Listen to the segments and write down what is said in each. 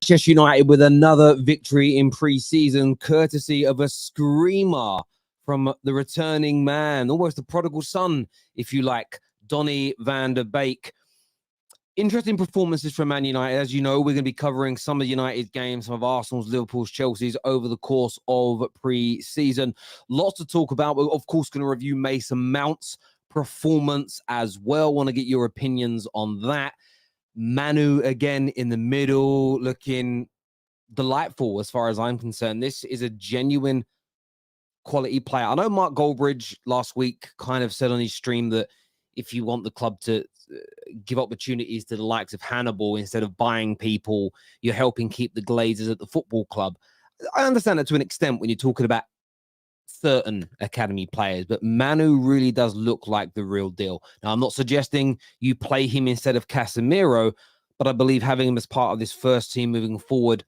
Manchester United with another victory in pre-season, courtesy of a screamer from the returning man, almost the prodigal son, if you like, Donny van der Beek. Interesting performances from Man United. As you know, we're going to be covering some of United's games, some of Arsenal's, Liverpool's, Chelsea's over the course of pre-season. Lots to talk about. We're, of course, going to review Mason Mount's performance as well. Want to get your opinions on that. Manioo again in the middle, looking delightful as far as I'm concerned. This is a genuine quality player. I know Mark Goldbridge last week kind of said on his stream that if you want the club to give opportunities to the likes of Hannibal instead of buying people, you're helping keep the Glazers at the football club. I understand that to an extent when you're talking about certain academy players, but Manioo really does look like the real deal. Now, I'm not suggesting you play him instead of Casemiro, but I believe having him as part of this first team moving forward,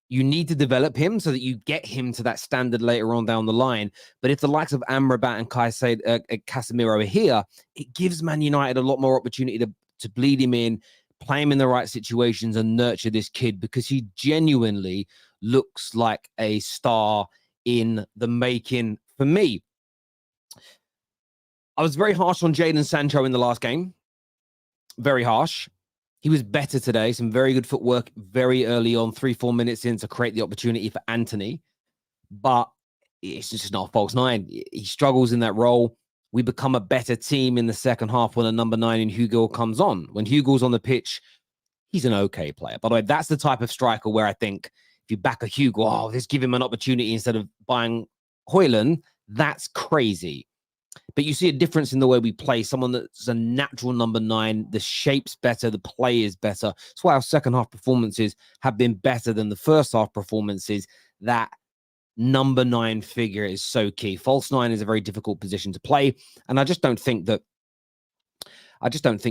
you need to develop him so that you get him to that standard later on down the line. But if the likes of Amrabat and Casemiro are here, it gives Man United a lot more opportunity to bleed him in, play him in the right situations and nurture this kid, because he genuinely looks like a star in the making for me. I was very harsh on Jadon Sancho in the last game. Very harsh. He was better today. Some very good footwork very early on, 3-4 minutes in to create the opportunity for Anthony. But it's just not a false nine. He struggles in that role. We become a better team in the second half when a number 9 in Hugo comes on. When Hugo's on the pitch, he's an okay player. By the way, that's the type of striker where I think if you back a Hugo, let's give him an opportunity instead of buying Højlund. That's crazy. But you see a difference in the way we play. Someone that's a natural number 9. The shape's better. The play is better. That's why our second half performances have been better than the first half performances. That number 9 figure is so key. False 9 is a very difficult position to play. And I just don't think that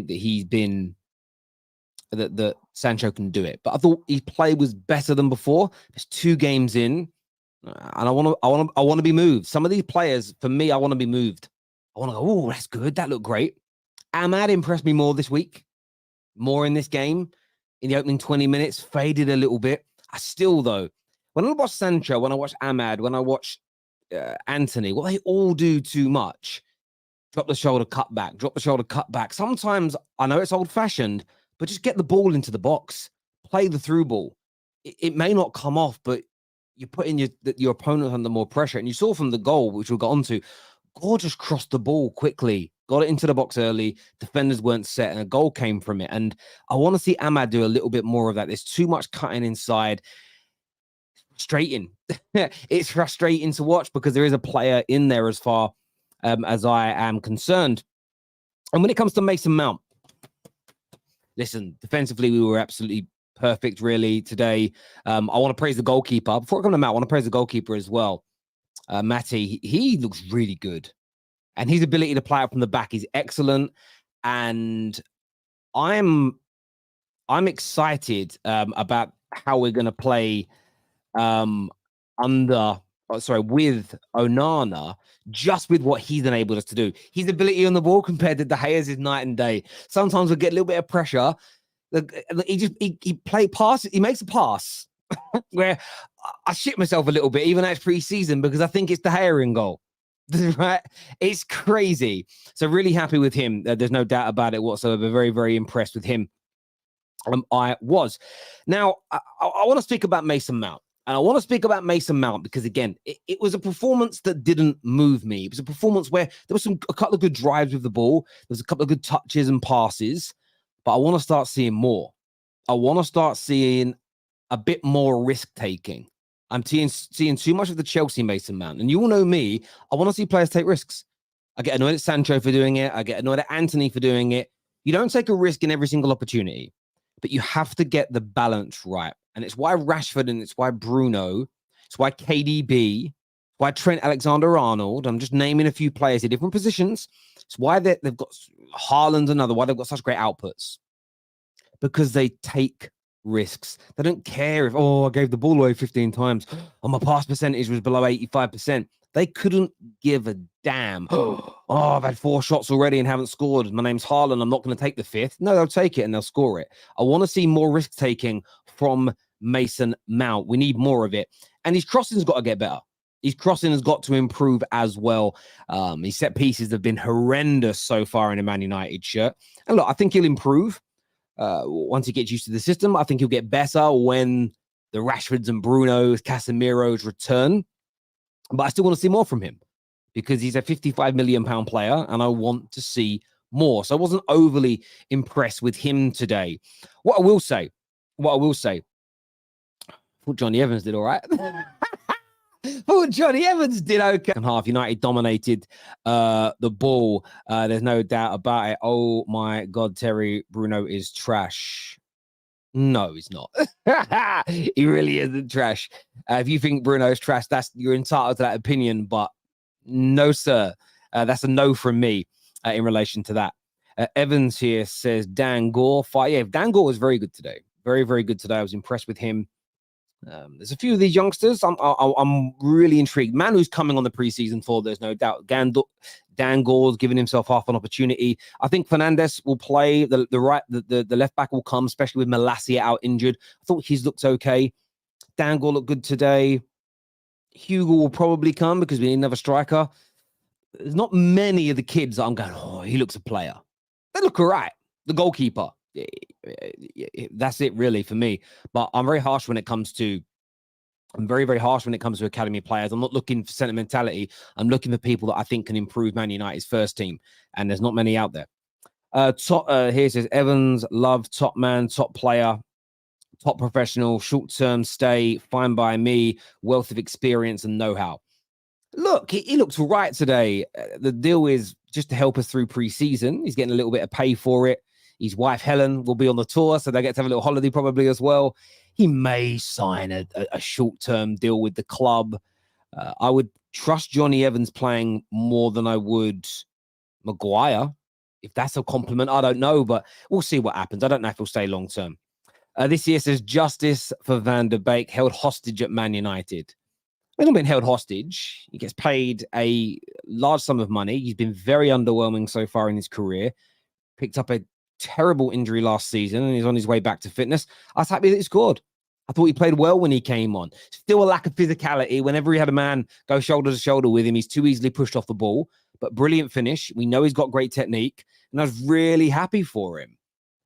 he's been that Sancho can do it. But I thought his play was better than before. There's 2 games in, and I want to be moved. Some of these players, for me, I want to be moved. I want to go, oh, that's good. That looked great. Ahmad impressed me more this week. More in this game. In the opening 20 minutes, faded a little bit. I still, though, when I watch Sancho, when I watch Ahmad, when I watch Anthony, what they all do too much. Drop the shoulder, cut back. Drop the shoulder, cut back. Sometimes, I know it's old-fashioned, but just get the ball into the box. Play the through ball. It may not come off, but you're putting your opponent under more pressure. And you saw from the goal, which we'll get onto, Gore just crossed the ball quickly, got it into the box early. Defenders weren't set, and a goal came from it. And I want to see Ahmad do a little bit more of that. There's too much cutting inside. Frustrating. It's frustrating to watch because there is a player in there as far as I am concerned. And when it comes to Mason Mount, listen, defensively, we were absolutely perfect, really, today. I want to praise the goalkeeper. Before I come to Mount, I want to praise the goalkeeper as well. Matty, he looks really good. And his ability to play out from the back is excellent. And I'm excited about how we're going to play with Onana, just with what he's enabled us to do. His ability on the ball compared to De Gea's is night and day. Sometimes we get a little bit of pressure. He makes a pass where I shit myself a little bit, even though it's pre-season, because I think it's De Gea in goal. Right? It's crazy. So really happy with him. There's no doubt about it whatsoever. Very, very impressed with him. I was. Now, I want to speak about Mason Mount. And I want to speak about Mason Mount because, again, it was a performance that didn't move me. It was a performance where there was a couple of good drives with the ball. There was a couple of good touches and passes. But I want to start seeing more. I want to start seeing a bit more risk-taking. I'm seeing too much of the Chelsea Mason Mount. And you all know me. I want to see players take risks. I get annoyed at Sancho for doing it. I get annoyed at Anthony for doing it. You don't take a risk in every single opportunity. But you have to get the balance right. And it's why Rashford and it's why Bruno, it's why KDB, why Trent Alexander-Arnold, I'm just naming a few players in different positions. It's why they've got Haaland, another, why they've got such great outputs. Because they take risks. They don't care if, oh, I gave the ball away 15 times. Oh, my pass percentage was below 85%. They couldn't give a damn. Oh, I've had 4 shots already and haven't scored. My name's Haaland. I'm not going to take the 5th. No, they'll take it and they'll score it. I want to see more risk taking from Mason Mount. We need more of it. And his crossing's got to get better. His crossing has got to improve as well. His set pieces have been horrendous so far in a Man United shirt. And look, I think he'll improve once he gets used to the system. I think he'll get better when the Rashfords and Brunos, Casemiros return. But I still want to see more from him because he's a £55 million player and I want to see more. So I wasn't overly impressed with him today. What I will say, I thought Johnny Evans did all right. Johnny Evans did okay. Second half, United dominated the ball. There's no doubt about it. Oh my God, Terry Bruno is trash. No, he's not. He really isn't trash. If you think Bruno's trash, you're entitled to that opinion. But no, sir. That's a no from me in relation to that. Evans here says Dan Gore fight. Yeah, Dan Gore was very good today. Very, very good today. I was impressed with him. There's a few of these youngsters I'm really intrigued. Manioo's coming on the preseason for, there's no doubt. Dan Gore's giving himself half an opportunity. I think Fernandes will play. The left back will come, especially with Malacia out injured. I thought his looks okay. Dan Gore looked good today. Hugo will probably come because we need another striker. There's not many of the kids that I'm going, oh, he looks a player. They look all right. The goalkeeper. That's it really for me. But I'm very harsh when it comes to very, very harsh when it comes to academy players. I'm not looking for sentimentality. I'm looking for people that I think can improve Man United's first team. And there's not many out there. Here says Evans, love, top man, top player, top professional, short-term stay, fine by me, wealth of experience and know-how. Look, he looks right today. The deal is just to help us through pre-season. He's getting a little bit of pay for it. His wife, Helen, will be on the tour, so they get to have a little holiday probably as well. He may sign a short-term deal with the club. I would trust Johnny Evans playing more than I would Maguire. If that's a compliment, I don't know, but we'll see what happens. I don't know if he'll stay long-term. This year says justice for Van der Beek, held hostage at Man United. He's not been held hostage. He gets paid a large sum of money. He's been very underwhelming so far in his career. Picked up a terrible injury last season and he's on his way back to fitness. I was happy that he scored. I thought he played well when he came on. Still a lack of physicality. Whenever he had a man go shoulder to shoulder with him, he's too easily pushed off the ball. But brilliant finish. We know he's got great technique. And I was really happy for him.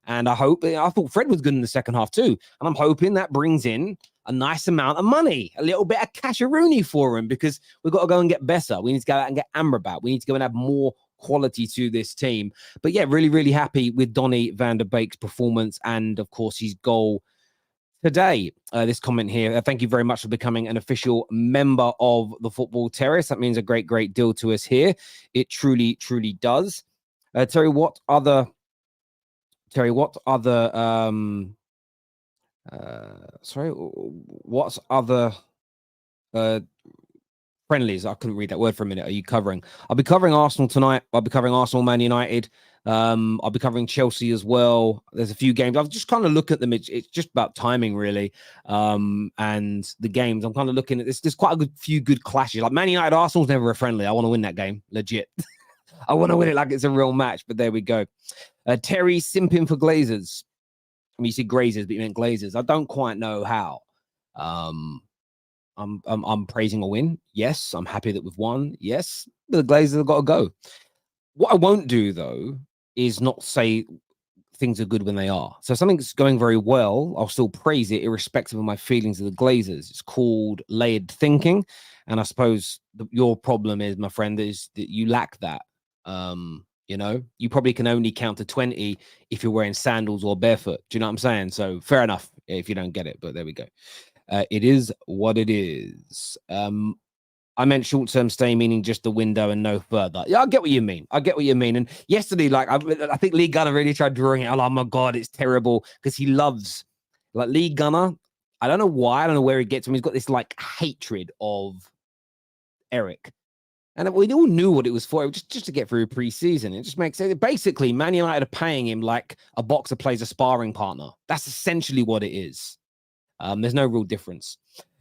And I thought Fred was good in the second half too. And I'm hoping that brings in a nice amount of money, a little bit of casharoonie for him because we've got to go and get better. We need to go out and get Amrabat. We need to go and have more quality to this team. But yeah, really, really happy with Donny van der Beek's performance and, of course, his goal today. This comment here, thank you very much for becoming an official member of the Football Terrace. That means a great, great deal to us here. It truly, truly does. Terry, what other friendlies? I couldn't read that word for a minute. Are you covering? I'll be covering Arsenal tonight. I'll be covering Arsenal, Man United. I'll be covering Chelsea as well. There's a few games. I've just kind of look at them. It's just about timing, really. And the games, I'm kind of looking at this. There's quite a few good clashes. Like Man United, Arsenal's never a friendly. I want to win that game. Legit. I want to win it like it's a real match, but there we go. Terry simping for Glazers. I mean, you said Grazers, but you meant Glazers. I don't quite know how. I'm praising a win. Yes, I'm happy that we've won. Yes, but the Glazers have got to go. What I won't do, though, is not say things are good when they are. So if something's going very well, I'll still praise it irrespective of my feelings of the Glazers. It's called layered thinking. And I suppose your problem is, my friend, is that you lack that. You know, you probably can only count to 20 if you're wearing sandals or barefoot. Do you know what I'm saying? So fair enough if you don't get it, but there we go. It is what it is. I meant short-term stay, meaning just the window and no further. Yeah, I get what you mean. And yesterday, like, I think Lee Gunner really tried drawing it. Oh my God, it's terrible because he loves, like, Lee Gunner. I don't know why. I don't know where he gets from. He's got this, like, hatred of Eric. And we all knew what it was for, just to get through pre-season. It just makes sense. Basically, Man United are paying him like a boxer plays a sparring partner. That's essentially what it is. There's no real difference.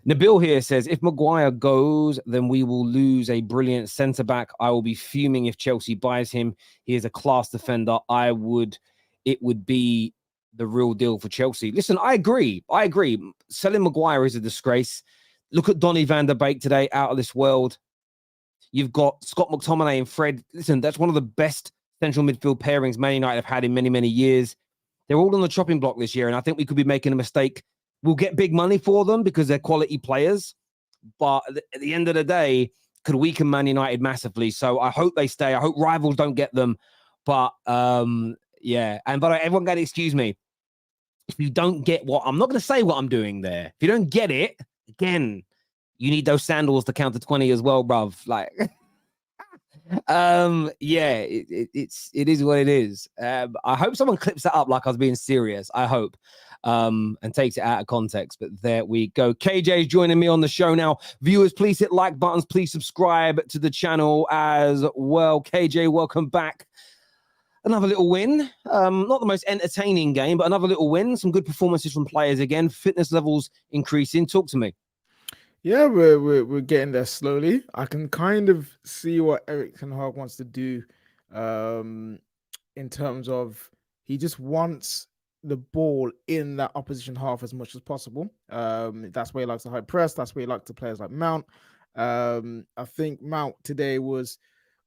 Nabil here says, if Maguire goes, then we will lose a brilliant centre-back. I will be fuming if Chelsea buys him. He is a class defender. It would be the real deal for Chelsea. Listen, I agree. Selling Maguire is a disgrace. Look at Donny van der Beek today, out of this world. You've got Scott McTominay and Fred. Listen, that's one of the best central midfield pairings Man United have had in many, many years. They're all on the chopping block this year, and I think we could be making a mistake. We'll get big money for them because they're quality players. But at the end of the day, could weaken Man United massively. So I hope they stay. I hope rivals don't get them. But, yeah. And by the way, everyone got to excuse me. If you don't get what... I'm not going to say what I'm doing there. If you don't get it, again, you need those sandals to count to 20 as well, bruv. Like... yeah, it is what it is. I hope someone clips that up like I was being serious. I hope. And takes it out of context. But there we go. KJ is joining me on the show now. Viewers, please hit like buttons. Please subscribe to the channel as well. KJ, welcome back. Another little win. Not the most entertaining game, but another little win. Some good performances from players again. Fitness levels increasing. Talk to me. Yeah, we're getting there slowly. I can kind of see what Erik ten Hag wants to do, in terms of he just wants the ball in that opposition half as much as possible. That's where he likes the high press. That's where he likes the players like Mount. I think Mount today was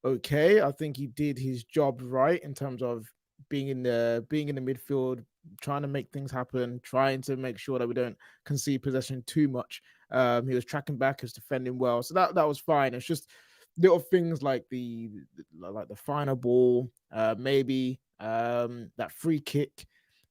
okay. I think he did his job right in terms of being in the midfield, trying to make things happen, trying to make sure that we don't concede possession too much. He was tracking back, he was defending well, so that was fine. It's just little things like the final ball, maybe that free kick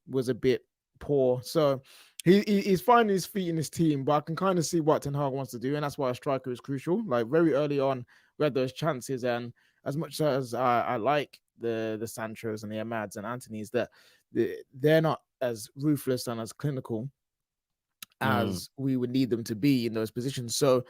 was a bit poor. So he's finding his feet in his team, but I can kind of see what Ten Hag wants to do, and that's why a striker is crucial. Like very early on, we had those chances, and as much as I like the Sanchos and the Amads and Antonys, that they're not as ruthless and as clinical as we would need them to be in those positions. So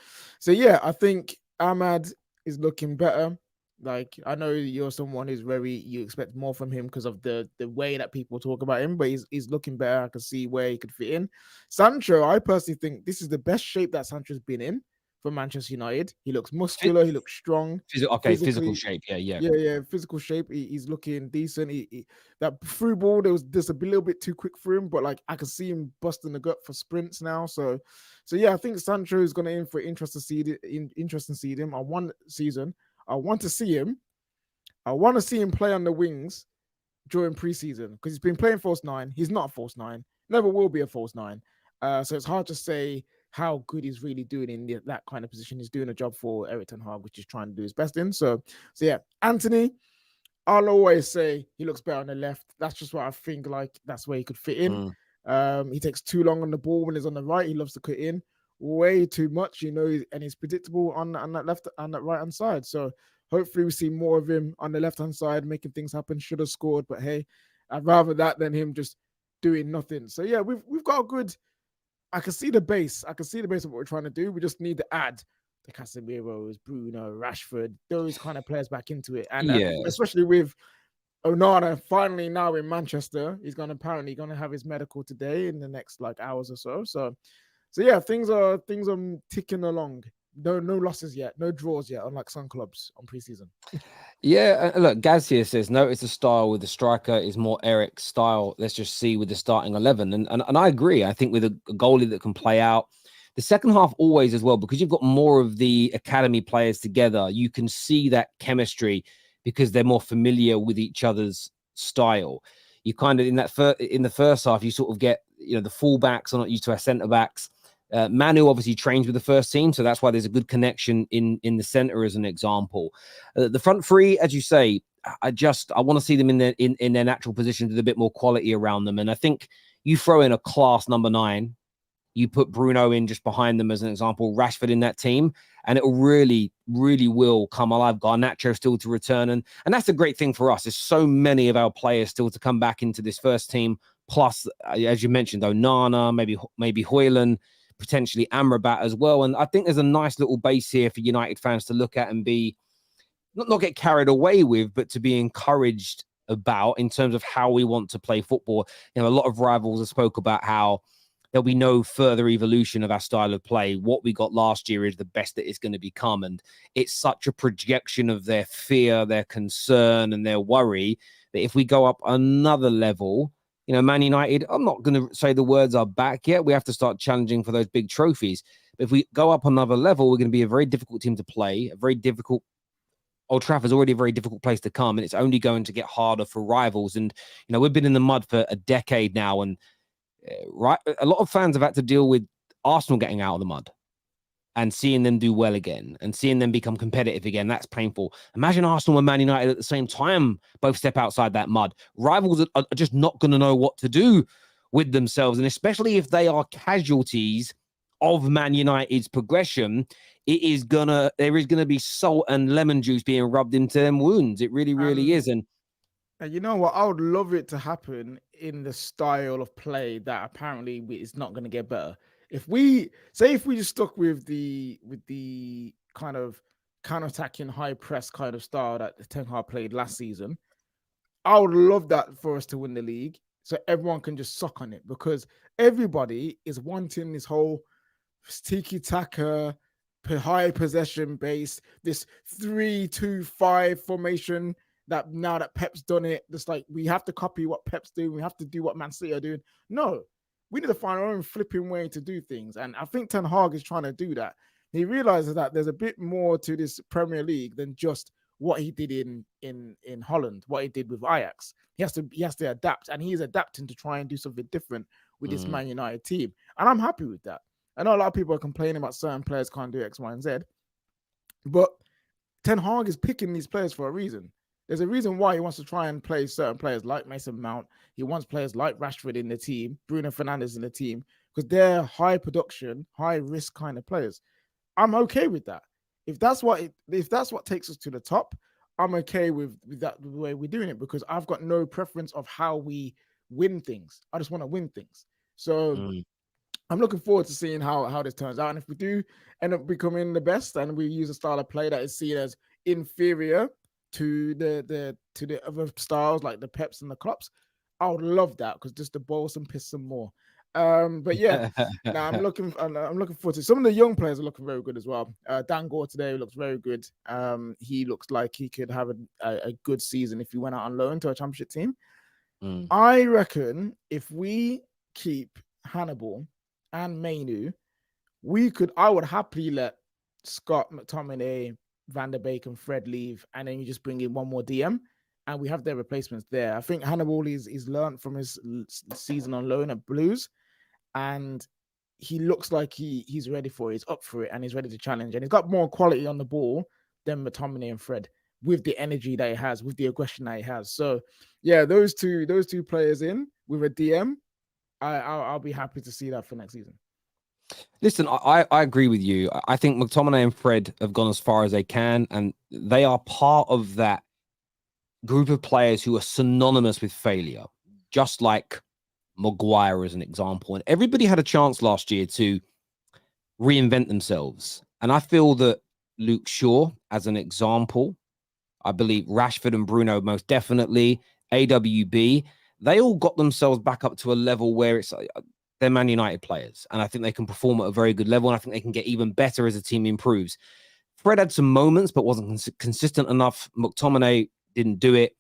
yeah, I think Ahmad is looking better. Like, I know you're someone who's you expect more from him because of the way that people talk about him, but he's looking better. I can see where he could fit in. Sancho, I personally think this is the best shape that Sancho's been in for Manchester United. He looks muscular, he looks strong. Physical shape. Yeah, physical shape. He's looking decent. That through ball, there was just a little bit too quick for him, but like I can see him busting the gut for sprints now. So yeah, I think Sancho is going to in for interest to see him on one season. I want to see him. I want to see him play on the wings during preseason because he's been playing false nine. He's not a false nine. Never will be a false nine. So it's hard to say how good he's really doing in that kind of position. He's doing a job for Erik ten Hag, which he's trying to do his best in. So yeah, Anthony, I'll always say he looks better on the left. That's just what I think. Like that's where he could fit in. He takes too long on the ball when he's on the right. He loves to cut in way too much, and he's predictable on that left and that right hand side. So hopefully we see more of him on the left hand side making things happen. Should have scored, but hey, I'd rather that than him just doing nothing. So yeah, we've got a good. I can see the base. I can see the base of what we're trying to do. We just need to add the Casemiros, Bruno, Rashford, those kind of players back into it, and especially with Onana finally now in Manchester. He's apparently going to have his medical today in the next hours or so. So yeah, things are ticking along. No losses yet, no draws yet, unlike some clubs on preseason. Yeah, look, Gaz here says, notice the style with the striker is more Erik's style. Let's just see with the starting 11. And I agree. I think with a goalie that can play out, the second half always as well, because you've got more of the academy players together, you can see that chemistry because they're more familiar with each other's style. You kind of, in the first half, you sort of get, the fullbacks are not used to our centre-backs. Manioo obviously trains with the first team, so that's why there's a good connection in the center as an example. The front three, as you say, I want to see them in their natural positions with a bit more quality around them. And I think you throw in a class number 9, you put Bruno in just behind them as an example, Rashford in that team, and it will really, really will come alive. Garnacho still to return, and that's a great thing for us. There's so many of our players still to come back into this first team. Plus, as you mentioned, Onana, maybe Højlund, potentially Amrabat as well. And I think there's a nice little base here for United fans to look at and be not get carried away with, but to be encouraged about in terms of how we want to play football. A lot of rivals have spoke about how there'll be no further evolution of our style of play. What we got last year is the best that it's going to become. And it's such a projection of their fear, their concern, and their worry that if we go up another level, Man United, I'm not going to say the words are back yet. We have to start challenging for those big trophies. But if we go up another level, we're going to be a very difficult team to play, a very difficult Old Trafford's already a very difficult place to come, and it's only going to get harder for rivals. And, we've been in the mud for a decade now, and a lot of fans have had to deal with Arsenal getting out of the mud and seeing them do well again and seeing them become competitive again. That's painful. Imagine Arsenal and Man United at the same time both step outside that mud. Rivals are just not going to know what to do with themselves, and especially if they are casualties of Man United's progression, there is gonna be salt and lemon juice being rubbed into them wounds. It really, really is. And you know what? I would love it to happen in the style of play that apparently is not going to get better. If we just stuck with the kind of counter-attacking high press kind of style that Ten Hag played last season, I would love that for us to win the league, so everyone can just suck on it, because everybody is wanting this whole tiki-taka, high possession base, this 3-2-5 formation that now that Pep's done it, just like we have to copy what Pep's doing, we have to do what Man City are doing. No, we need to find our own flipping way to do things. And I think Ten Hag is trying to do that. He realizes that there's a bit more to this Premier League than just what he did in Holland, what he did with Ajax. He has to adapt, and he's adapting to try and do something different with this Man United team. And I'm happy with that. I know a lot of people are complaining about certain players can't do X, Y, and Z, but Ten Hag is picking these players for a reason. There's a reason why he wants to try and play certain players like Mason Mount. He wants players like Rashford in the team, Bruno Fernandes in the team, because they're high production, high risk kind of players. I'm okay with that. If that's what takes us to the top, I'm okay with that, the way we're doing it, because I've got no preference of how we win things. I just want to win things. So I'm looking forward to seeing how this turns out. And if we do end up becoming the best and we use a style of play that is seen as inferior to the other styles like the Peps and the Klopps, I would love that, because just the balls and piss some more. But yeah, now I'm looking forward to some of the young players are looking very good as well. Dan Gore today looks very good. He looks like he could have a good season if he went out on loan to a championship team. I reckon if we keep Hannibal and Manioo, I would happily let Scott, McTominay, Van der Beek and Fred leave, and then you just bring in one more DM, and we have their replacements there. I think Hannibal is learned from his season on loan at Blues, and he looks like he's ready for it, he's up for it, and he's ready to challenge, and he's got more quality on the ball than McTominay and Fred, with the energy that he has, with the aggression that he has. So yeah, those two players in with a DM, I'll be happy to see that for next season. Listen, I agree with you. I think McTominay and Fred have gone as far as they can, and they are part of that group of players who are synonymous with failure, just like Maguire as an example. And everybody had a chance last year to reinvent themselves. And I feel that Luke Shaw, as an example, I believe Rashford and Bruno most definitely, AWB, they all got themselves back up to a level where it's they're Man United players, and I think they can perform at a very good level, and I think they can get even better as the team improves. Fred had some moments, but wasn't consistent enough. McTominay didn't do it.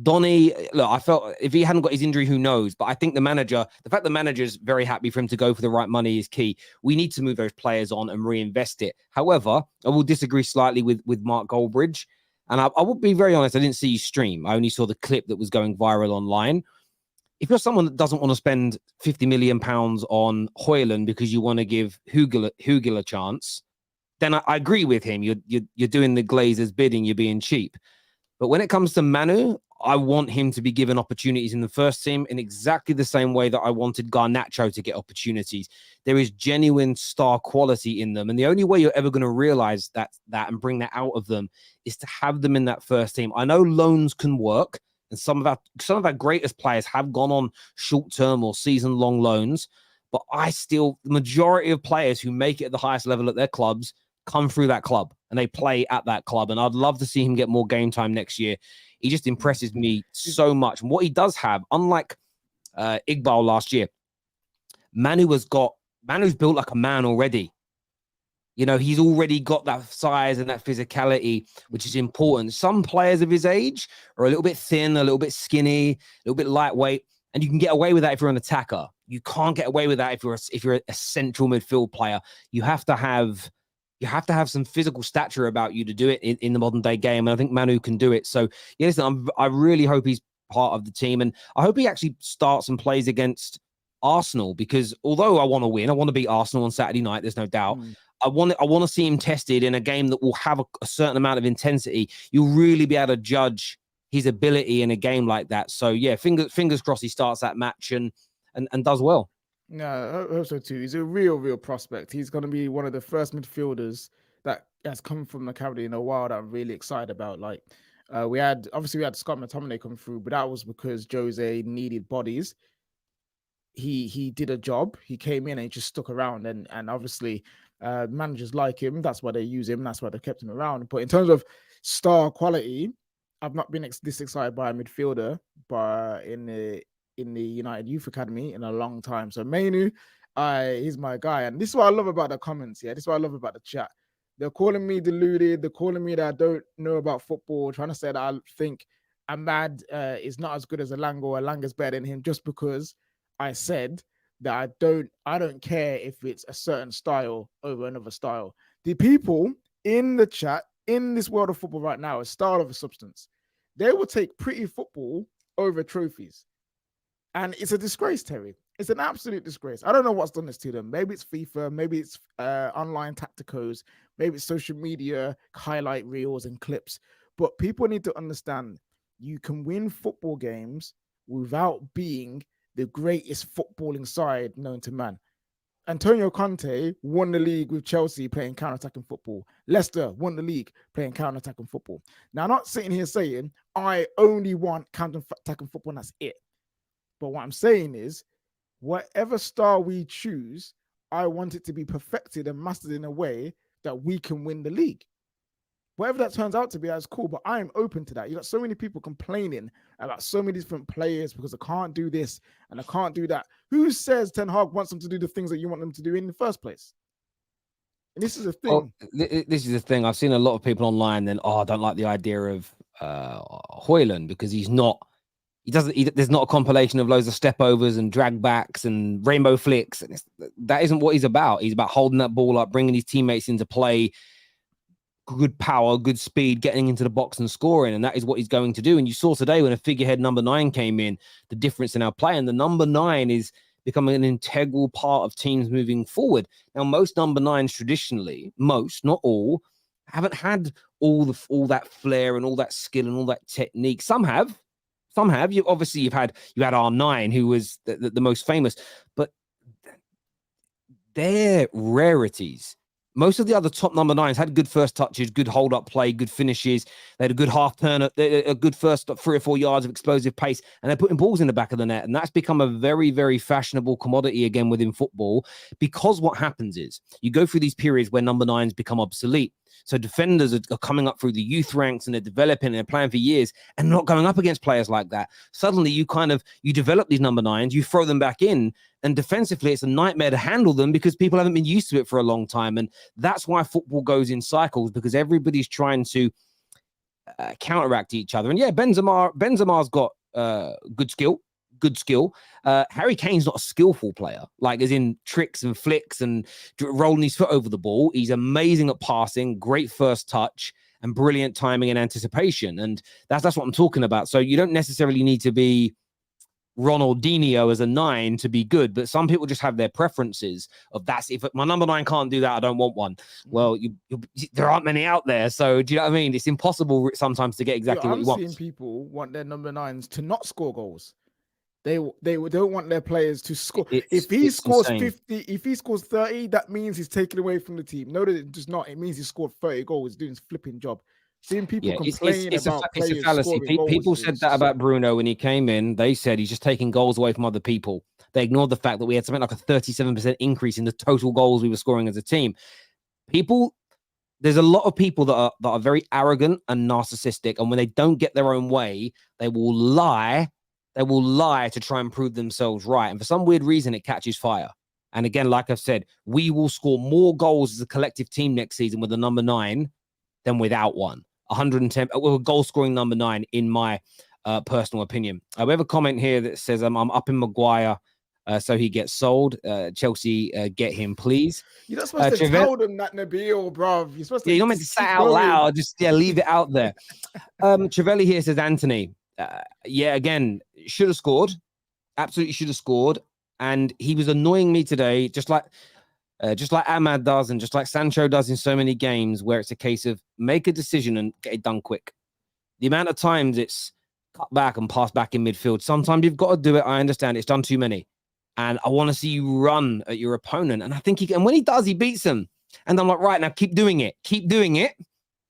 Donny, look, I felt if he hadn't got his injury, who knows? But I think the fact the manager's very happy for him to go for the right money is key. We need to move those players on and reinvest it. However, I will disagree slightly with Mark Goldbridge, and I will be very honest, I didn't see his stream. I only saw the clip that was going viral online. If you're someone that doesn't want to spend £50 million on Højlund because you want to give Hugel a chance, then I agree with him. You're doing the Glazers bidding. You're being cheap. But when it comes to Manu, I want him to be given opportunities in the first team in exactly the same way that I wanted Garnacho to get opportunities. There is genuine star quality in them. And the only way you're ever going to realize that and bring that out of them is to have them in that first team. I know loans can work. And some of our greatest players have gone on short-term or season-long loans. But the majority of players who make it at the highest level at their clubs come through that club and they play at that club. And I'd love to see him get more game time next year. He just impresses me so much. And what he does have, unlike Iqbal last year, Manu's built like a man already. You know, he's already got that size and that physicality, which is important. Some players of his age are a little bit thin, a little bit skinny, a little bit lightweight, and you can get away with that if you're an attacker. You can't get away with that if you're a central midfield player. You have to have some physical stature about you to do it in the modern day game, and I think Manioo can do it. So, yeah, listen, I really hope he's part of the team, and I hope he actually starts and plays against Arsenal, because although I want to win, I want to beat Arsenal on Saturday night. There's no doubt. I want to see him tested in a game that will have a certain amount of intensity. You'll really be able to judge his ability in a game like that. So yeah, fingers crossed he starts that match and does well. Yeah, I hope so too. He's a real prospect. He's going to be one of the first midfielders that has come from the academy in a while that I'm really excited about. Like, we had Scott McTominay come through, but that was because Jose needed bodies. He did a job. He came in and he just stuck around, and obviously managers like him. That's why they use him. That's why they kept him around. But in terms of star quality, I've not been this excited by a midfielder, but in the United Youth Academy in a long time. So Manioo, he's my guy, and this is what I love about the comments. Yeah, this is what I love about the chat. They're calling me deluded. They're calling me that I don't know about football. Trying to say that I think Ahmad is not as good as Elanga, or Elanga's better than him, just because I said that I don't care if it's a certain style over another style. The people in the chat in this world of football right now is style over substance. They will take pretty football over trophies. And it's a disgrace, Terry. It's an absolute disgrace. I don't know what's done this to them. Maybe it's FIFA, maybe it's online tacticos, maybe it's social media, highlight reels and clips. But people need to understand you can win football games without being the greatest footballing side known to man. Antonio Conte won the league with Chelsea playing counter-attacking football. Leicester won the league playing counter-attacking football. Now, I'm not sitting here saying I only want counter-attacking football and that's it. But what I'm saying is, whatever style we choose, I want it to be perfected and mastered in a way that we can win the league. Whatever that turns out to be, that's cool, but I am open to that. You got so many people complaining about so many different players because I can't do this and I can't do that. Who says Ten Hag wants them to do the things that you want them to do in the first place? And this is a thing. Well, this is the thing. I've seen a lot of people online then, I don't like the idea of Højlund because there's not a compilation of loads of step overs and drag backs and rainbow flicks. And that isn't what he's about. He's about holding that ball up, bringing his teammates into play, good power, good speed, getting into the box and scoring. And that is what he's going to do. And you saw today when a figurehead number 9 came in, the difference in our play. And the number 9 is becoming an integral part of teams moving forward. Now, most number 9s traditionally, most, not all, haven't had all that flair and all that skill and all that technique. Some have. You've had R9, who was the most famous, but they're rarities. Most of the other top number 9s had good first touches, good hold up play, good finishes. They had a good half turn, a good first 3 or 4 yards of explosive pace, and they're putting balls in the back of the net. And that's become a very, very fashionable commodity again within football, because what happens is you go through these periods where number 9s become obsolete. So defenders are coming up through the youth ranks and they're developing and they're playing for years and not going up against players like that. Suddenly you develop these number 9s, you throw them back in, and defensively it's a nightmare to handle them because people haven't been used to it for a long time. And that's why football goes in cycles, because everybody's trying to counteract each other. And yeah, Benzema's got good skill. Harry Kane's not a skillful player, like as in tricks and flicks and rolling his foot over the ball. He's amazing at passing, great first touch, and brilliant timing and anticipation. And that's what I'm talking about. So you don't necessarily need to be Ronaldinho as a 9 to be good, but some people just have their preferences of that's if my number 9 can't do that, I don't want one. Well, there aren't many out there, so do you know what I mean? It's impossible sometimes to get exactly what you want. I'm seeing people want their number 9s to not score goals. They don't want their players to score. If he scores insane. 50, if he scores 30, that means he's taken away from the team. No, that it does not. It means he scored 30 goals, doing his flipping job. Seeing people complain about players it's a fallacy. People said that about Bruno when he came in. They said he's just taking goals away from other people. They ignored the fact that we had something like a 37% increase in the total goals we were scoring as a team. People there's a lot of people that are very arrogant and narcissistic, and when they don't get their own way, they will lie. They will lie to try and prove themselves right. And for some weird reason, it catches fire. And again, like I've said, we will score more goals as a collective team next season with a number 9 than without one. 110, with a goal scoring number 9, in my personal opinion. We have a comment here that says, I'm up in Maguire, so he gets sold. Chelsea, get him, please. You're not supposed to tell them that, Nabil, bruv. You're supposed to. You're not meant to say out loud. Just leave it out there. Trevelli here says, Anthony, again, should have scored. Absolutely should have scored. And he was annoying me today, just like Ahmad does, and just like Sancho does in so many games, where it's a case of make a decision and get it done quick. The amount of times it's cut back and pass back in midfield, sometimes you've got to do it. I understand it's done too many. And I want to see you run at your opponent. And I think and when he does, he beats them. And I'm like, right, now keep doing it. Keep doing it.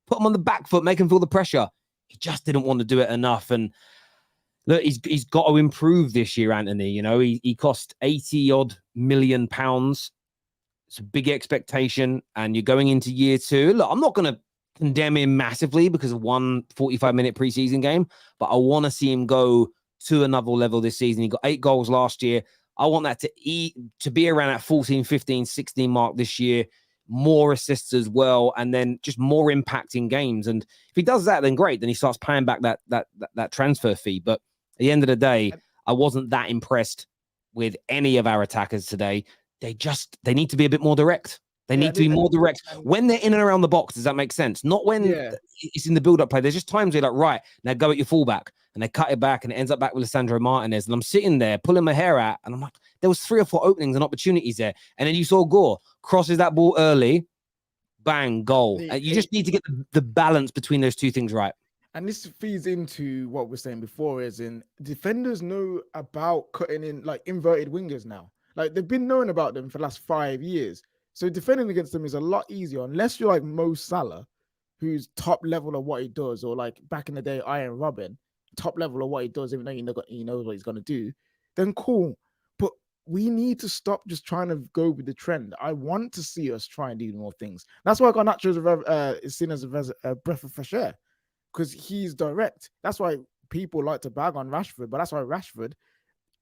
Put him on the back foot, make him feel the pressure. He just didn't want to do it enough. And look, he's got to improve this year, Anthony. You know, he cost 80-odd million pounds. It's a big expectation. And you're going into year 2. Look, I'm not going to condemn him massively because of one 45-minute preseason game, but I want to see him go to another level this season. He got 8 goals last year. I want that to be around that 14, 15, 16 mark this year. More assists as well, and then just more impact in games. And if he does that, then great. Then he starts paying back that transfer fee. But at the end of the day, I wasn't that impressed with any of our attackers today. They need to be a bit more direct. They need to be more direct when they're in and around the box. Does that make sense? Not when it's in the build-up play. There's just times where you're like, right, now go at your fullback. And they cut it back and it ends up back with Lisandro Martinez. And I'm sitting there pulling my hair out. And I'm like, there was 3 or 4 openings and opportunities there. And then you saw Gore crosses that ball early. Bang, goal. You just need to get the balance between those two things right. And this feeds into what we're saying before, is in defenders know about cutting in like inverted wingers now. Like they've been knowing about them for the last 5 years. So defending against them is a lot easier, unless you're like Mo Salah, who's top level of what he does, or like back in the day, Iron Robin, top level of what he does, even though he knows what he's going to do, then cool. But we need to stop just trying to go with the trend. I want to see us try and do more things. That's why Garnacho is seen as a breath of fresh air, because he's direct. That's why people like to bag on Rashford, but that's why Rashford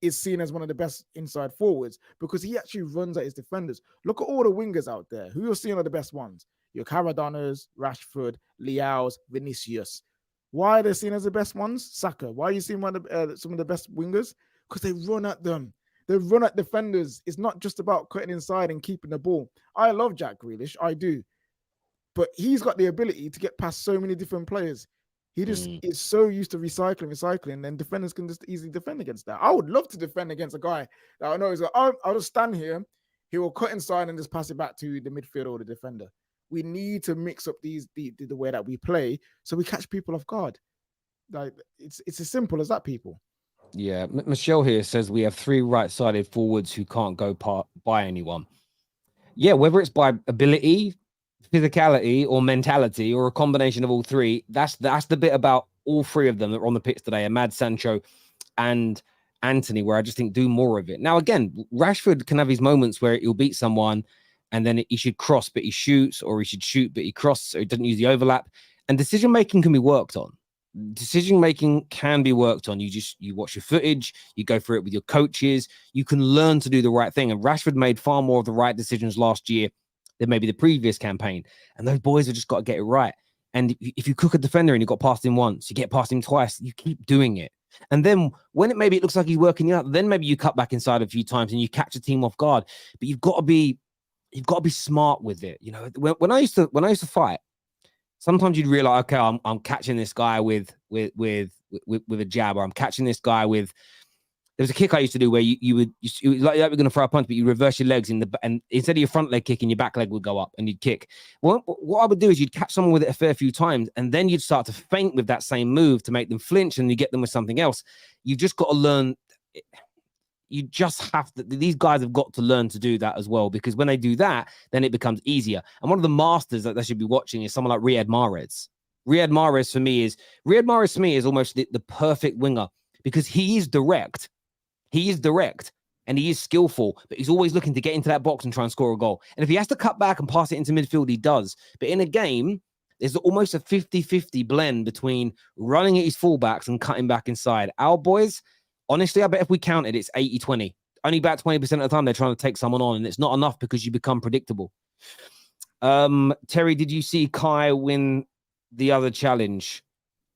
is seen as one of the best inside forwards, because he actually runs at his defenders. Look at all the wingers out there. Who you're seeing are the best ones? Your Caradonas, Rashford, Leao's, Vinicius. Why are they seen as the best ones? Saka. Why are you seeing some of the best wingers? Because they run at them. They run at defenders. It's not just about cutting inside and keeping the ball. I love Jack Grealish. I do. But he's got the ability to get past so many different players. He just is so used to recycling, and defenders can just easily defend against that. I would love to defend against a guy that I know is like, oh, I'll just stand here. He will cut inside and just pass it back to the midfield or the defender. We need to mix up the way that we play so we catch people off guard. Like it's as simple as that, people. Yeah, Michelle here says we have 3 right-sided forwards who can't go by anyone. Yeah, whether it's by ability, physicality, or mentality, or a combination of all 3, that's the bit about all 3 of them that were on the pitch today, Ahmad, Sancho, and Anthony, where I just think do more of it. Now, again, Rashford can have his moments where he'll beat someone and then he should cross, but he shoots, or he should shoot, but he crosses, or he doesn't use the overlap. And decision-making can be worked on. Decision-making can be worked on. You watch your footage, you go through it with your coaches, you can learn to do the right thing. And Rashford made far more of the right decisions last year than maybe the previous campaign. And those boys have just got to get it right. And if you cook a defender and you got past him once, you get past him twice, you keep doing it. And then when it looks like he's working out, then maybe you cut back inside a few times and you catch a team off guard. But you've got to be smart with it. You know, when I used to fight, sometimes you'd realize, okay, I'm catching this guy with a jab, or I'm catching this guy with. There was a kick I used to do where you would like you're going to throw a punch, but you reverse your legs and instead of your front leg kicking, your back leg would go up and you'd kick. Well, what I would do is you'd catch someone with it a fair few times, and then you'd start to feint with that same move to make them flinch, and you get them with something else. You've just got to learn. You just have to. These guys have got to learn to do that as well, because when they do that, then it becomes easier. And one of the masters that they should be watching is someone like Riyad Mahrez. Riyad Mahrez for me is almost the perfect winger, because he is direct. He is direct, and he is skillful, but he's always looking to get into that box and try and score a goal. And if he has to cut back and pass it into midfield, he does. But in a game, there's almost a 50-50 blend between running at his fullbacks and cutting back inside. Our boys, honestly, I bet if we counted, it's 80-20. Only about 20% of the time they're trying to take someone on, and it's not enough because you become predictable. Terry, did you see Kai win the other challenge?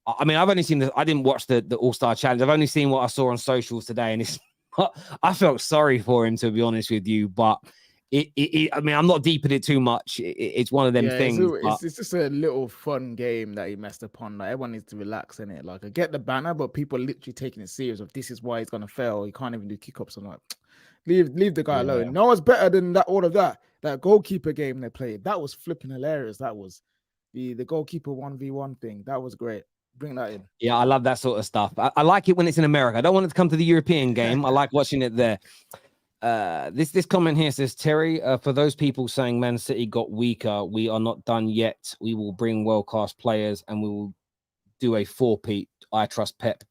I mean, I've only seen I didn't watch the All-Star Challenge. I've only seen what I saw on socials today, and I felt sorry for him, to be honest with you. But I mean, I'm not deep in it too much. It's one of them things. It's just a little fun game that he messed upon. Like, everyone needs to relax in it. Like, I get the banner, but people are literally taking it serious. Of this is why he's gonna fail. He can't even do kick-ups. I'm like, leave the guy alone. No one's better than that. All of that goalkeeper game they played. That was flipping hilarious. That was the goalkeeper 1v1 thing. That was great. Bring that in. Yeah, I love that sort of stuff. I like it when it's in America. I don't want it to come to the European game. I like watching it there. This comment here says, Terry, for those people saying Man City got weaker, we are not done yet. We will bring world-class players and we will do a 4-peat. I trust Pep.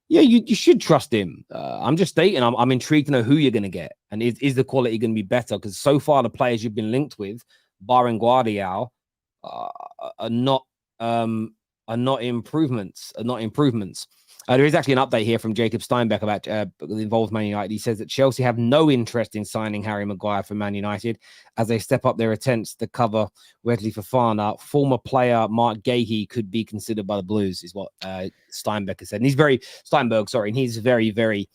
Yeah, you should trust him. I'm just stating, I'm intrigued to know who you're going to get. And is the quality going to be better? Because so far the players you've been linked with, barring Guardiola, are not improvements. There is actually an update here from Jacob Steinbeck about involved Man United. He says that Chelsea have no interest in signing Harry Maguire for Man United as they step up their attempts to cover Wesley Fofana. Former player Mark Gahey could be considered by the Blues, is what Steinbeck has said. And he's and he's very, very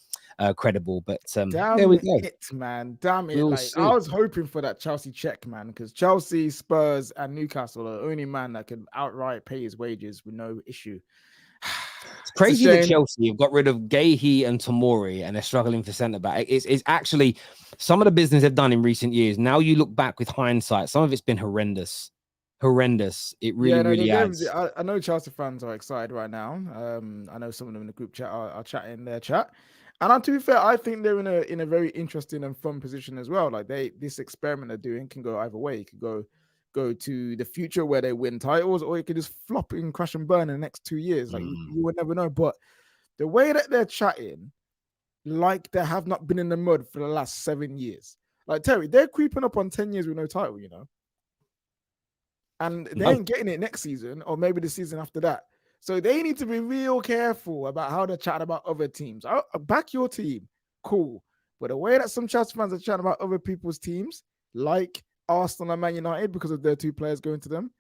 credible. But there we go. Man. Damn it. I was hoping for that Chelsea check, man, because Chelsea, Spurs, and Newcastle are the only man that can outright pay his wages with no issue. It's crazy that Chelsea have got rid of Gahey and Tomori and they're struggling for centre back. It's actually some of the business they've done in recent years. Now you look back with hindsight, some of it's been horrendous. It really has. I know Chelsea fans are excited right now. I know some of them in the group chat are chatting in their chat. And to be fair, I think they're in a very interesting and fun position as well. Like this experiment they're doing can go either way. It could go to the future where they win titles, or it could just flop and crash and burn in the next 2 years. Like you would never know. But the way that they're chatting, like they have not been in the mud for the last 7 years. Like, Terry, they're creeping up on 10 years with no title, you know. And they ain't getting it next season, or maybe the season after that. So they need to be real careful about how they're chatting about other teams. I'll back your team, cool. But the way that some Chelsea fans are chatting about other people's teams, like Arsenal and Man United, because of their 2 players going to them,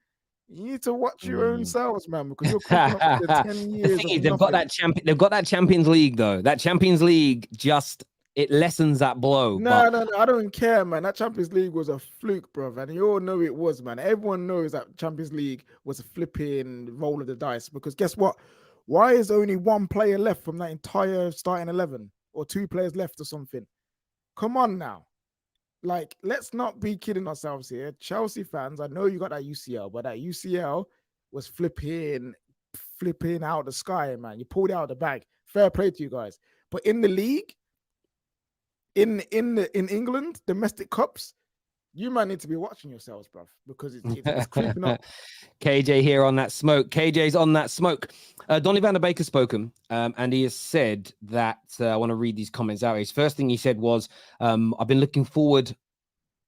you need to watch your own selves, man, because you're creeping up to 10 years. They've got that Champions League, though. That Champions League it lessens that blow. No, I don't care, man. That Champions League was a fluke, bro, and you all know it was, man. Everyone knows that Champions League was a flipping roll of the dice, because guess what? Why is only 1 player left from that entire starting 11, or 2 players left or something? Come on now. Like, let's not be kidding ourselves here. Chelsea fans, I know you got that UCL, but that UCL was flipping out the sky, man. You pulled it out of the bag. Fair play to you guys. But in the league, in England, domestic cups, you might need to be watching yourselves, bruv, because it's creeping up. KJ here on that smoke. KJ's on that smoke. Donny van der Beek has spoken, and he has said that, I want to read these comments out. His first thing he said was, I've been looking forward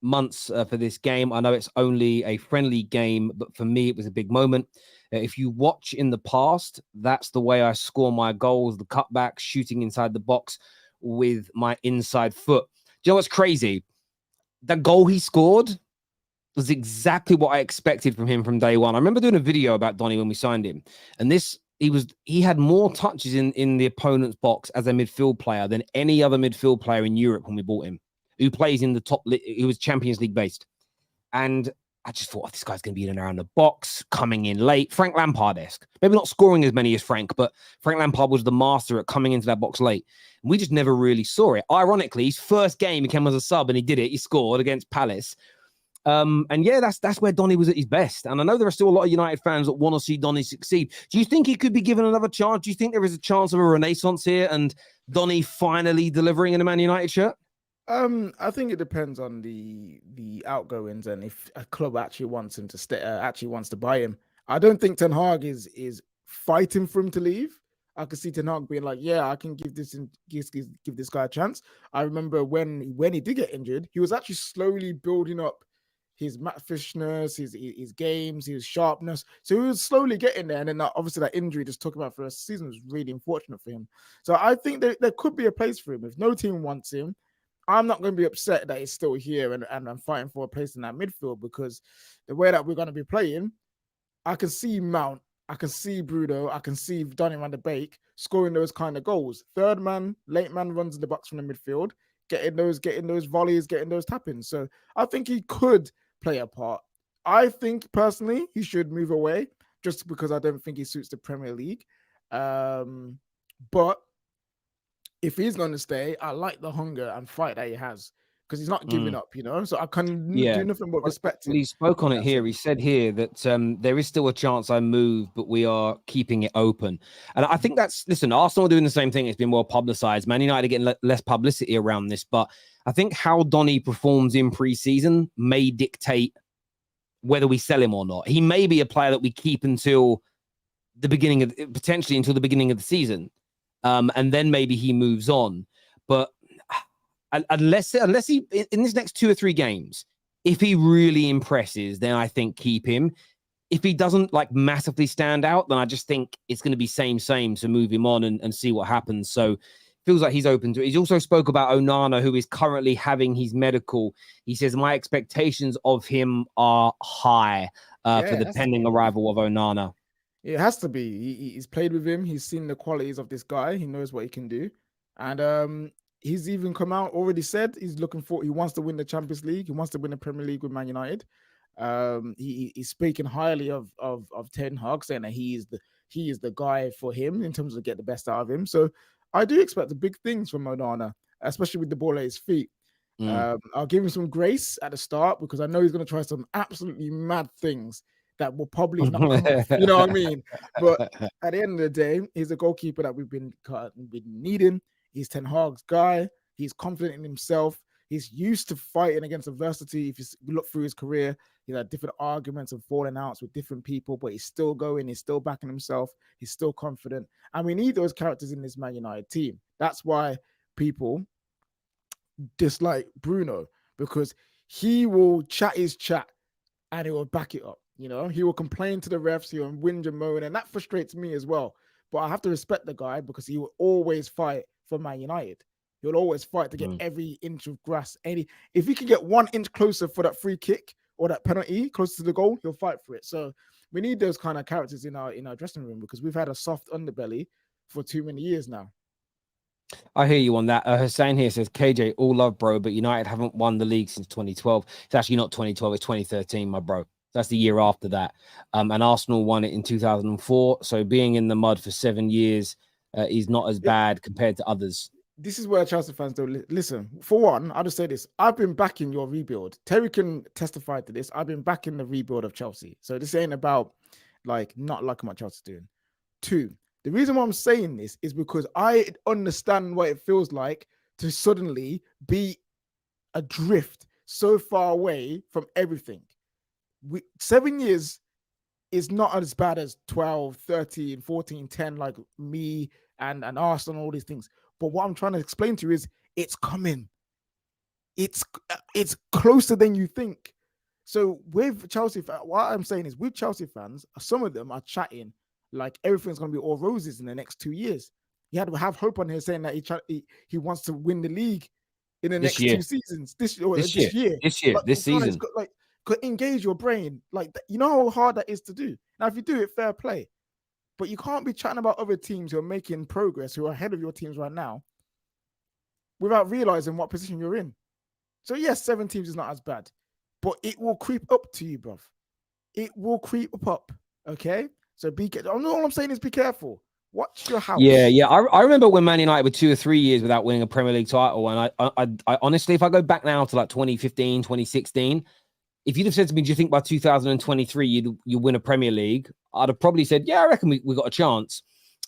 months for this game. I know it's only a friendly game, but for me, it was a big moment. If you watch in the past, that's the way I score my goals, the cutback, shooting inside the box with my inside foot. Do you know what's crazy? That goal he scored was exactly what I expected from him from day one. I remember doing a video about Donny when we signed him, and he had more touches in the opponent's box as a midfield player than any other midfield player in Europe when we bought him, who plays in the top, who was Champions League based. And I just thought, this guy's going to be in and around the box, coming in late, Frank Lampard-esque. Maybe not scoring as many as Frank, but Frank Lampard was the master at coming into that box late. And we just never really saw it. Ironically, his first game, he came as a sub and he did it. He scored against Palace. And yeah, that's where Donny was at his best. And I know there are still a lot of United fans that want to see Donny succeed. Do you think he could be given another chance? Do you think there is a chance of a renaissance here and Donny finally delivering in a Man United shirt? I think it depends on the outgoings and if a club actually wants him to stay, actually wants to buy him. I don't think Ten Hag is fighting for him to leave. I could see Ten Hag being like, yeah, I can give this guy a chance. I remember when he did get injured, he was actually slowly building up his match-fishness, his games, his sharpness. So he was slowly getting there. And then obviously that injury just took him out for a season was really unfortunate for him. So I think there could be a place for him. If no team wants him, I'm not going to be upset that he's still here and I'm fighting for a place in that midfield, because the way that we're going to be playing, I can see Mount, I can see Bruno, I can see Donny van de Beek scoring those kind of goals. Third man, late man runs in the box from the midfield, getting those volleys, getting those tap-ins. So I think he could play a part. I think personally he should move away, just because I don't think he suits the Premier League. But if he's going to stay, I like the hunger and fight that he has, because he's not giving up, you know. So I can do nothing but respect him. He spoke on it here. He said here that there is still a chance I move, but we are keeping it open. And I think listen, Arsenal are doing the same thing. It's been well publicized. Man United are getting less publicity around this, but I think how Donny performs in pre-season may dictate whether we sell him or not. He may be a player that we keep until potentially until the beginning of the season. And then maybe he moves on. But unless he, in his next 2 or 3 games, if he really impresses, then I think keep him. If he doesn't like massively stand out, then I just think it's going to be same, so move him on and see what happens. So feels like he's open to it. He's also spoke about Onana, who is currently having his medical. He says, my expectations of him are high for the pending arrival of Onana. It has to be. He's played with him. He's seen the qualities of this guy. He knows what he can do. And he's even come out, already said he wants to win the Champions League. He wants to win the Premier League with Man United. He's speaking highly of Ten Hag, saying that he is the guy for him in terms of get the best out of him. So I do expect the big things from Onana, especially with the ball at his feet. I'll give him some grace at the start, because I know he's going to try some absolutely mad things that will probably not come off, you know what I mean? But at the end of the day, he's a goalkeeper that we've been needing. He's Ten Hag's guy. He's confident in himself. He's used to fighting against adversity. If you look through his career, he's had different arguments and falling outs with different people, but he's still going. He's still backing himself. He's still confident. And we need those characters in this Man United team. That's why people dislike Bruno, because he will chat his chat and he will back it up. You know, he will complain to the refs, he will whinge and moan, and that frustrates me as well. But I have to respect the guy, because he will always fight for Man United. He'll always fight to get every inch of grass. If he can get 1 inch closer for that free kick or that penalty closer to the goal, he'll fight for it. So we need those kind of characters in our dressing room, because we've had a soft underbelly for too many years now. I hear you on that. Hussein here says, KJ, all love, bro, but United haven't won the league since 2012. It's actually not 2012, it's 2013, my bro. That's the year after that. And Arsenal won it in 2004. So being in the mud for 7 years is not as bad compared to others. This is where Chelsea fans don't listen. For one, I'll just say this. I've been backing your rebuild. Terry can testify to this. I've been backing the rebuild of Chelsea. So this ain't about not liking what Chelsea's doing. 2, the reason why I'm saying this is because I understand what it feels like to suddenly be adrift so far away from everything. 7 years is not as bad as 12, 13, 14, 10, like me and Arsenal, all these things. But what I'm trying to explain to you is it's coming. It's closer than you think. So with Chelsea, what I'm saying is with Chelsea fans, some of them are chatting like everything's going to be all roses in the next 2 years. You had to have hope on here saying that he wants to win the league in the next 2 seasons. This season. Engage your brain. You know how hard that is to do. Now, if you do it, fair play. But you can't be chatting about other teams who are making progress, who are ahead of your teams right now, without realizing what position you're in. So yes, 7 teams is not as bad, but it will creep up to you, bruv. It will creep up. Okay? So all I'm saying is be careful. Watch your house. Yeah. I remember when Man United were 2 or 3 years without winning a Premier League title. And I honestly, if I go back now to like 2015, 2016, if you'd have said to me, do you think by 2023 you win a Premier League? I'd have probably said, yeah, I reckon we got a chance.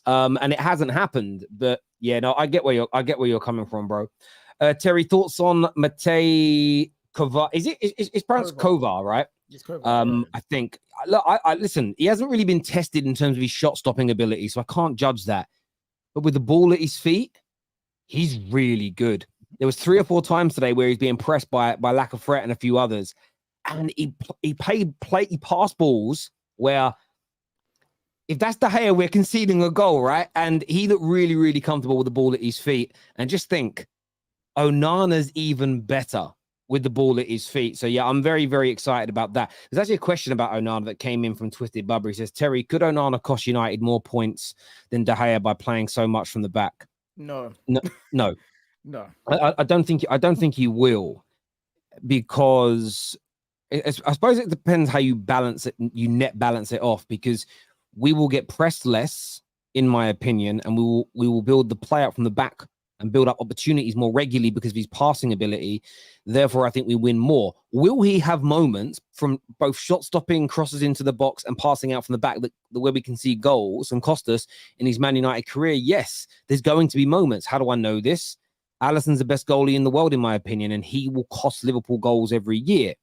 And it hasn't happened. But yeah, no, I get where you're coming from, bro. Terry, thoughts on Matej Kovar? It's pronounced Kovar, right? It's Kovar. I think. Look, I listen. He hasn't really been tested in terms of his shot stopping ability, so I can't judge that. but with the ball at his feet, he's really good. There was 3 or 4 times today where he's being pressed by lack of threat and a few others, and he passed balls where if that's De Gea, we're conceding a goal, right? And he looked really, really comfortable with the ball at his feet. And just think, Onana's even better with the ball at his feet. So yeah, I'm very, very excited about that. There's actually a question about Onana that came in from Twisted Bubber. He says, Terry, could Onana cost United more points than De Gea by playing so much from the back? No. No. I don't think he will, because I suppose it depends how you balance it. You net balance it off, because we will get pressed less, in my opinion, and we will build the play out from the back and build up opportunities more regularly because of his passing ability. Therefore, I think we win more. Will he have moments from both shot stopping, crosses into the box, and passing out from the back where we can see goals and cost us in his Man United career? Yes, there's going to be moments. How do I know this? Alisson's the best goalie in the world, in my opinion, and he will cost Liverpool goals every year.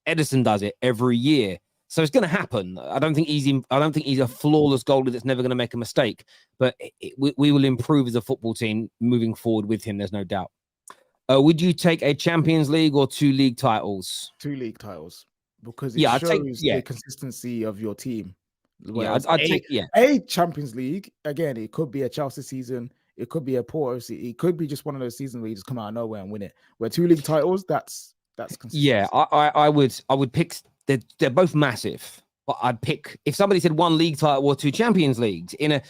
Edison does it every year. So it's going to happen. I don't think he's a flawless goalie that's never going to make a mistake. But we will improve as a football team moving forward with him. There's no doubt. Would you take a Champions League or 2 league titles? 2 league titles, because it shows the consistency of your team. I'd take a Champions League. Again, it could be a Chelsea season. It could be a Porto. It could be just one of those seasons where you just come out of nowhere and win it. Where 2 league titles, that's consistency. Yeah, I would pick. They're both massive, but I'd pick, if somebody said 1 league title or 2 Champions Leagues in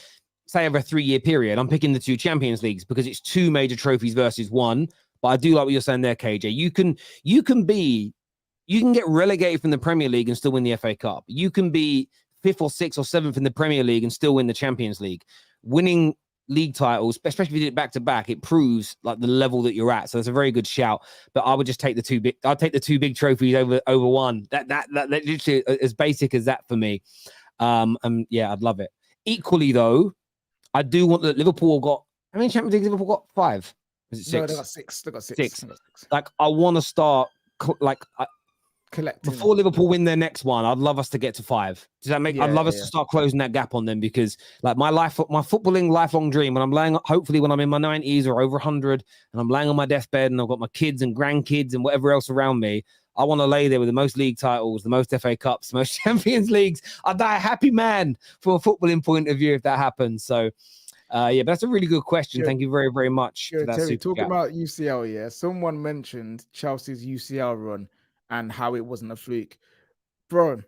say over a 3-year period, I'm picking the 2 Champions Leagues because it's 2 major trophies versus 1. But I do like what you're saying there, KJ. You can get relegated from the Premier League and still win the FA Cup. You can be 5th or 6th or 7th in the Premier League and still win the Champions League. Winning league titles, especially if you did it back to back, it proves like the level that you're at. So it's a very good shout. But I would just take the 2 big. I'd take the 2 big trophies over 1. That literally as basic as that for me. And yeah, I'd love it. Equally though, I do want that Liverpool got. How many Champions Leagues Liverpool got? 5. Is it 6? No, they got 6. They got 6. Like I want to start collecting before Liverpool win their next one. I'd love us to get to 5. Does that make? I'd love us to start closing that gap on them, because like my footballing lifelong dream, when I'm laying, hopefully when I'm in my 90s or over 100, and I'm laying on my deathbed and I've got my kids and grandkids and whatever else around me, I want to lay there with the most league titles, the most FA Cups, the most Champions Leagues. I'd die a happy man from a footballing point of view if that happens. So. But that's a really good question. Sure. Thank you very, very much. Sure, Terry, talking about UCL, yeah. Someone mentioned Chelsea's UCL run and how it wasn't a fluke. Bro,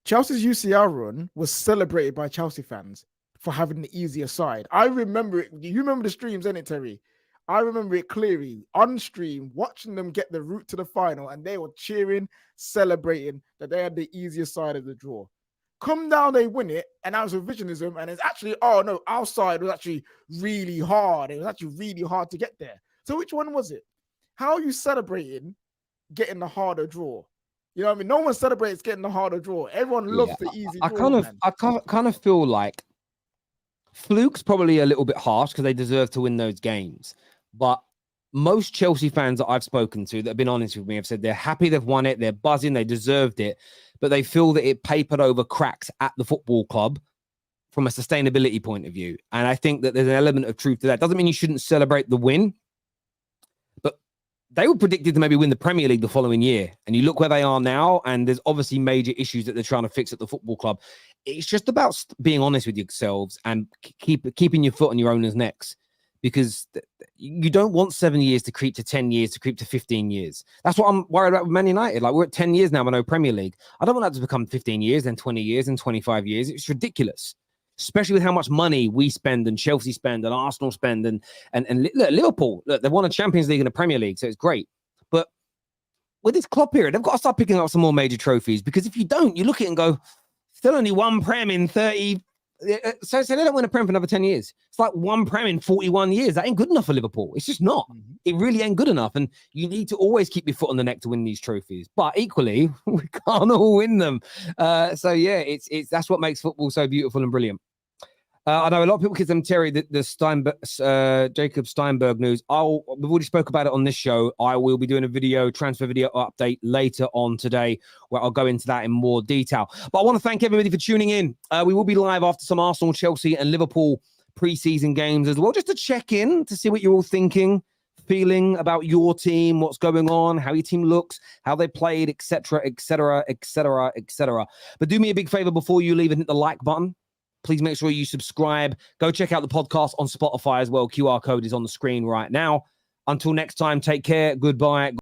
Chelsea's UCL run was celebrated by Chelsea fans for having the easier side. I remember it. You remember the streams, innit, Terry? I remember it clearly on stream, watching them get the route to the final, and they were cheering, celebrating that they had the easier side of the draw. Come down, they win it, and that was revisionism, and it's actually, oh no, our side was actually really hard. It was actually really hard to get there. So which one was it? How are you celebrating getting the harder draw? You know what I mean? No one celebrates getting the harder draw. Everyone loves the easy draw. I kind of feel like fluke's probably a little bit harsh because they deserve to win those games. But most Chelsea fans that I've spoken to that have been honest with me have said they're happy they've won it, they're buzzing, they deserved it, but they feel that it papered over cracks at the football club from a sustainability point of view. And I think that there's an element of truth to that. Doesn't mean you shouldn't celebrate the win, but they were predicted to maybe win the Premier League the following year. And you look where they are now, and there's obviously major issues that they're trying to fix at the football club. It's just about being honest with yourselves and keeping your foot on your owners' necks. Because you don't want 7 years to creep to 10 years to creep to 15 years. That's what I'm worried about with Man United. Like, we're at 10 years now with no Premier League. I don't want that to become 15 years, then 20 years, and 25 years. It's ridiculous, especially with how much money we spend and Chelsea spend and Arsenal spend and look, Liverpool. Look, they've won a Champions League and a Premier League, so it's great. But with this Klopp period, they've got to start picking up some more major trophies, because if you don't, you look at it and go, still only 1 Prem in 30. So they don't win a Prem for another 10 years. It's like 1 Prem in 41 years. That ain't good enough for Liverpool. It's just not. Mm-hmm. It really ain't good enough. And you need to always keep your foot on the neck to win these trophies. But equally, we can't all win them. So yeah, it's that's what makes football so beautiful and brilliant. I know a lot of people consider Terry the Jacob Steinberg news. We've already spoke about it on this show. I will be doing a transfer video update later on today where I'll go into that in more detail. But I want to thank everybody for tuning in. We will be live after some Arsenal, Chelsea and Liverpool pre-season games as well, just to check in to see what you're all thinking, feeling about your team, what's going on, how your team looks, how they played, etc., etc., etc., etc. But do me a big favor before you leave and hit the like button. Please make sure you subscribe. Go check out the podcast on Spotify as well. QR code is on the screen right now. Until next time, take care. Goodbye.